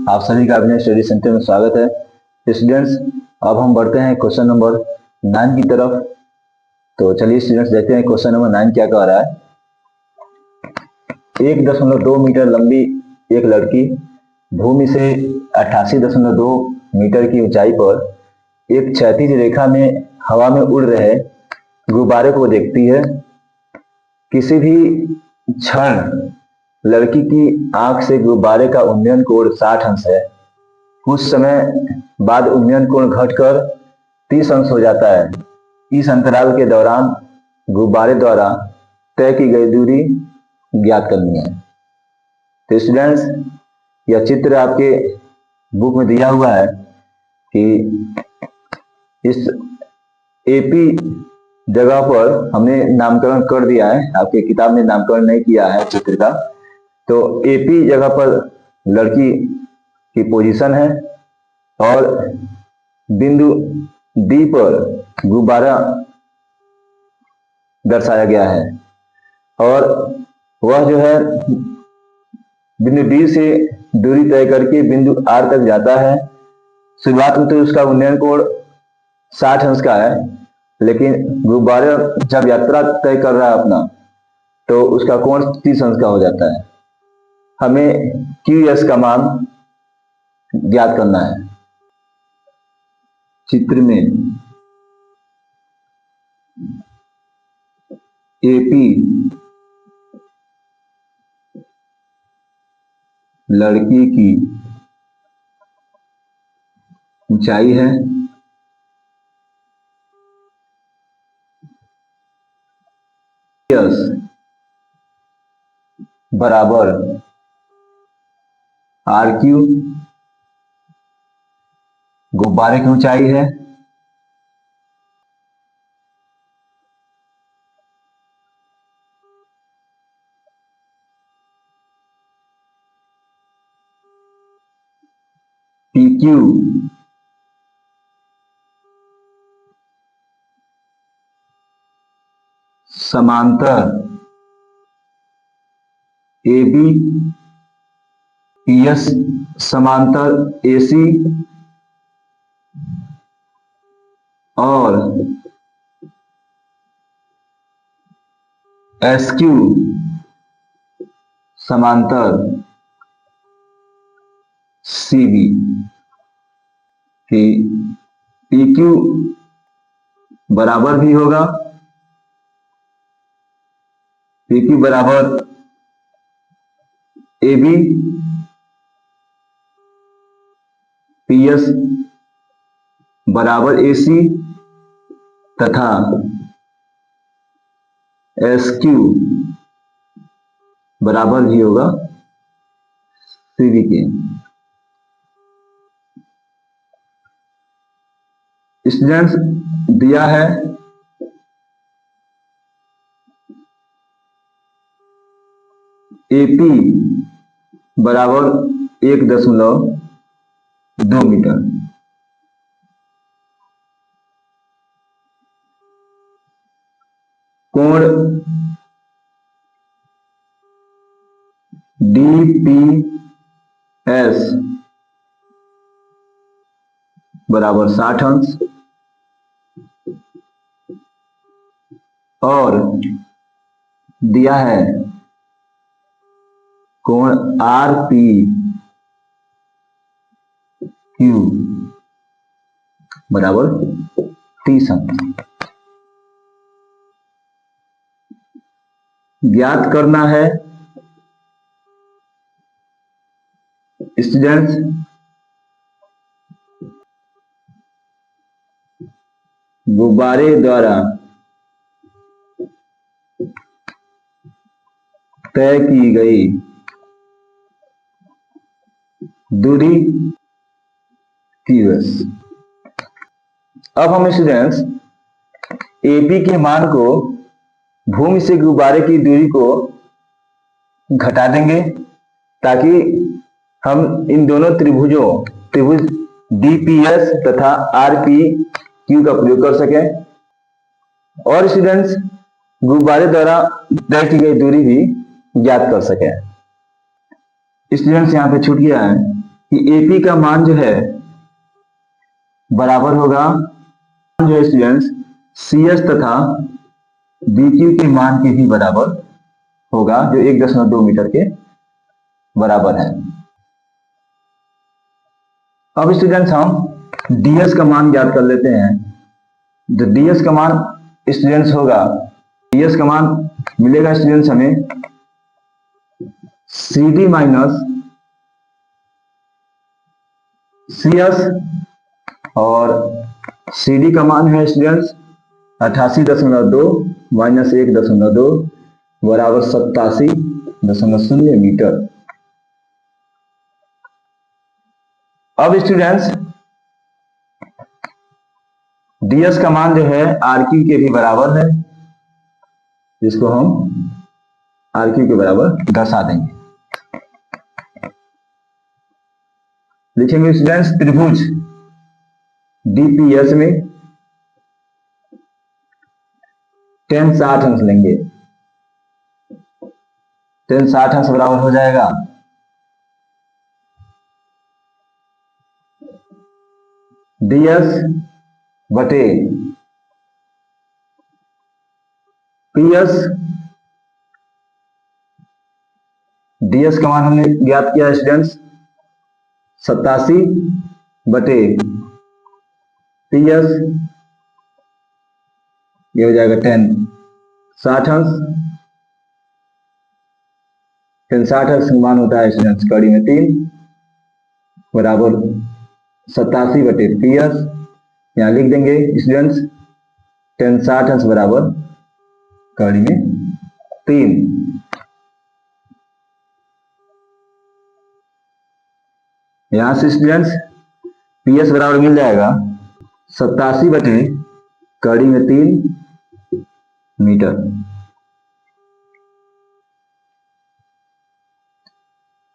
आप सभी का अपने स्टडी सेंटर में स्वागत है। स्टूडेंट्स, अब हम बढ़ते हैं क्वेश्चन नंबर 9 की तरफ। तो चलिए स्टूडेंट्स, देखते हैं क्वेश्चन नंबर 9 क्या कह रहा है। 1.2 मीटर लंबी एक लड़की भूमि से 88.2 मीटर की ऊंचाई पर एक क्षैतिज रेखा में हवा में उड़ रहे गुब्बारे को देखती है। किसी भी क्षण लड़की की आंख से गुब्बारे का उन्नयन कोण 60 अंश है। कुछ समय बाद उन्नयन कोण घटकर 30 अंश हो जाता है। इस अंतराल के दौरान गुब्बारे द्वारा तय की गई दूरी ज्ञात करनी है। तो स्टूडेंट्स, यह चित्र आपके बुक में दिया हुआ है कि इस एपी जगह पर हमने नामकरण कर दिया है। आपके किताब में नामकरण नहीं किया है चित्र का। तो एपी जगह पर लड़की की पोजीशन है और बिंदु डी पर गुब्बारा दर्शाया गया है और वह जो है बिंदु डी से दूरी तय करके बिंदु आर तक जाता है। शुरुआत में तो उसका उन्नयन कोण 60 अंश का है, लेकिन गुब्बारा जब यात्रा तय कर रहा है अपना, तो उसका कोण 30 अंश का हो जाता है। हमें QS का मान ज्ञात करना है। चित्र में एपी लड़की की ऊंचाई है। QS बराबर RQ गुब्बारे की ऊंचाई है। PQ समांतर AB, PS समांतर AC और SQ समांतर CB। कि PQ बराबर भी होगा, PQ बराबर AB, PS बराबर AC तथा SQ बराबर भी होगा CB के। स्टूडेंट्स, दिया है AP बराबर 1.2 मीटर। कोण DPS बराबर 60 अंश और दिया है कोण RPQ बराबर 30 अंश। ज्ञात करना है स्टूडेंट्स गुब्बारे द्वारा तय की गई दूरी QS। अब हम स्टूडेंट्स AP के मान को भूमि से गुब्बारे की दूरी को घटा देंगे ताकि हम इन दोनों त्रिभुज DPS तथा RPQ का प्रयोग कर सकें और स्टूडेंट्स गुब्बारे द्वारा तय की गई दूरी भी ज्ञात कर सकें। स्टूडेंट्स, यहाँ पे छूट गया है कि एपी का मान जो है बराबर होगा जो है स्टूडेंट्स सीएस तथा बीक्यू के मान के भी बराबर होगा, जो 1.2 मीटर के बराबर है। अब स्टूडेंट्स हम डीएस का मान ज्ञात कर लेते हैं। जो डीएस का मान स्टूडेंट्स होगा, डीएस का मान मिलेगा स्टूडेंट्स हमें CD माइनस CS, और CD का मान है स्टूडेंट्स 88.2 माइनस 1.2 बराबर 87.0 मीटर। अब स्टूडेंट्स डीएस का मान जो है आरक्यू के भी बराबर है, जिसको हम आरक्यू के बराबर दर्शा देंगे। लिखेंगे स्टूडेंट्स त्रिभुज डीपीएस में tan 60 अंश लेंगे। tan 60 अंश बराबर हो जाएगा डीएस बटे पीएस। डीएस का मान हमने ज्ञात किया स्टूडेंट्स 87 बटे पीएस, ये हो जाएगा tan 60 अंश। tan 60 अंश का मान होता है स्टूडेंट्स कड़ी में 3 बराबर 87 बटे पीएस। यहाँ लिख देंगे स्टूडेंट्स tan 60 अंश बराबर कड़ी में 3। यहां से स्टूडेंट्स पीएस बराबर मिल जाएगा 87 बटे कड़ी में 3 मीटर।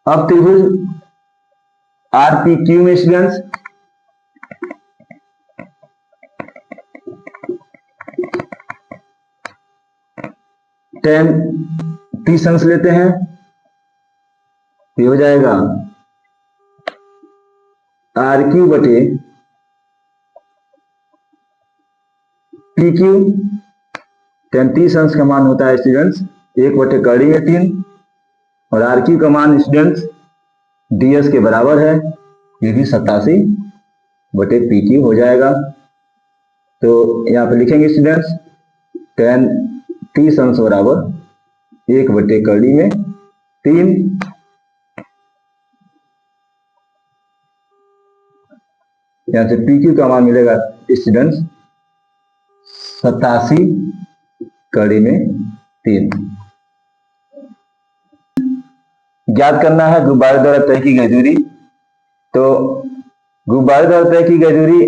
अब त्रिभुज आरपीक्यू में स्टूडेंट्स tan 30 अंश लेते हैं, ये हो जाएगा आरक्यू बटे पीक्यू। tan 30 अंश का मान होता है स्टूडेंट्स 1 बटे कड़ी में 3, और आरक्यू का मान स्टूडेंट्स डीएस के बराबर है, ये भी 87 बटे पीक्यू हो जाएगा। तो यहाँ पे लिखेंगे स्टूडेंट्स tan 30 अंश बराबर 1 बटे कड़ी में 3, यहाँ से पीक्यू का मान मिलेगा स्टूडेंट्स 87 कड़ी में 3। ज्ञात करना है गुब्बारे द्वारा तय की गई दूरी। तो गुब्बारे द्वारा तय की गई दूरी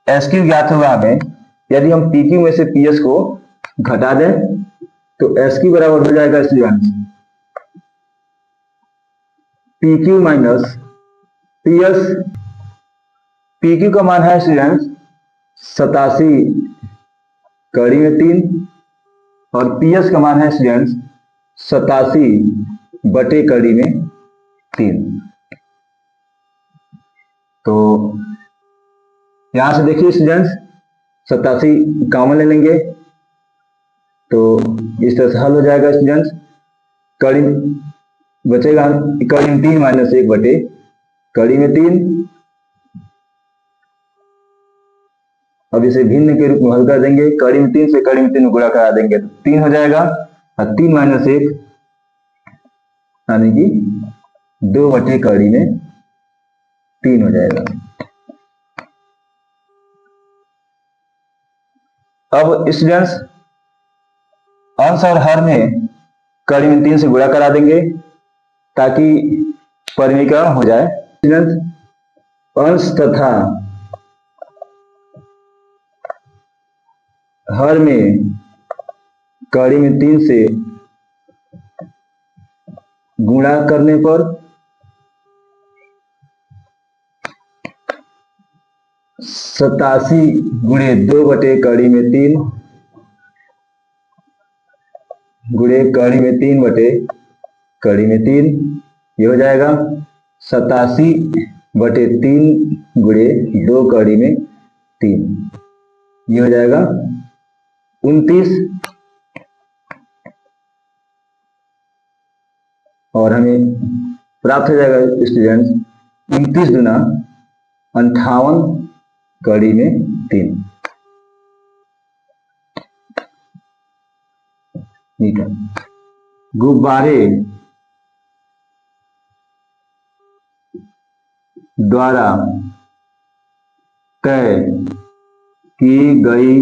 एसक्यू ज्ञात होगा हमें। यदि हम पीक्यू में से पीएस को घटा दें तो एसक्यू बराबर हो जाएगा students PQ minus PS. PQ का मान है स्टूडेंट्स 87 कड़ी में 3, और पीएस का मान है स्टूडेंट्स 87 बटे कड़ी में 3। तो यहां से देखिए स्टूडेंट्स 87 कॉमन ले लेंगे तो इस तरह से हल हो जाएगा स्टूडेंट्स। कड़ी बचेगा कड़ी में 3 माइनस 1 बटे कड़ी में 3। अब इसे भिन्न के रूप में हल कर देंगे, कड़ी में 3 से कड़ी में 3 गुणा करा देंगे तो 3 हो जाएगा, और 3 माइनस 1 यानी कि 2 बटे कड़ी में 3 हो जाएगा। अब स्टूडेंट्स अंश और हर में कड़ी में 3 से गुणा करा देंगे ताकि परिमीकरण हो जाए। स्टूडेंट्स अंश तथा हर में कड़ी में 3 से गुणा करने पर 87 गुणे 2 बटे कड़ी में 3 गुणे कड़ी में 3 बटे कड़ी में 3, ये हो जाएगा 87 बटे 3 गुणे 2 कड़ी में 3, ये हो जाएगा 29। और हमें प्राप्त हो जाएगा स्टूडेंट्स 29 गुना 58 कड़ी में 3 मीटर। गुब्बारे द्वारा तय की गई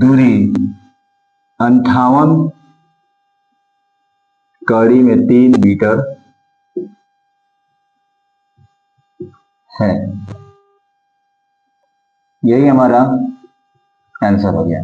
दूरी 58 कड़ी में 3 मीटर है। यही हमारा आंसर हो गया।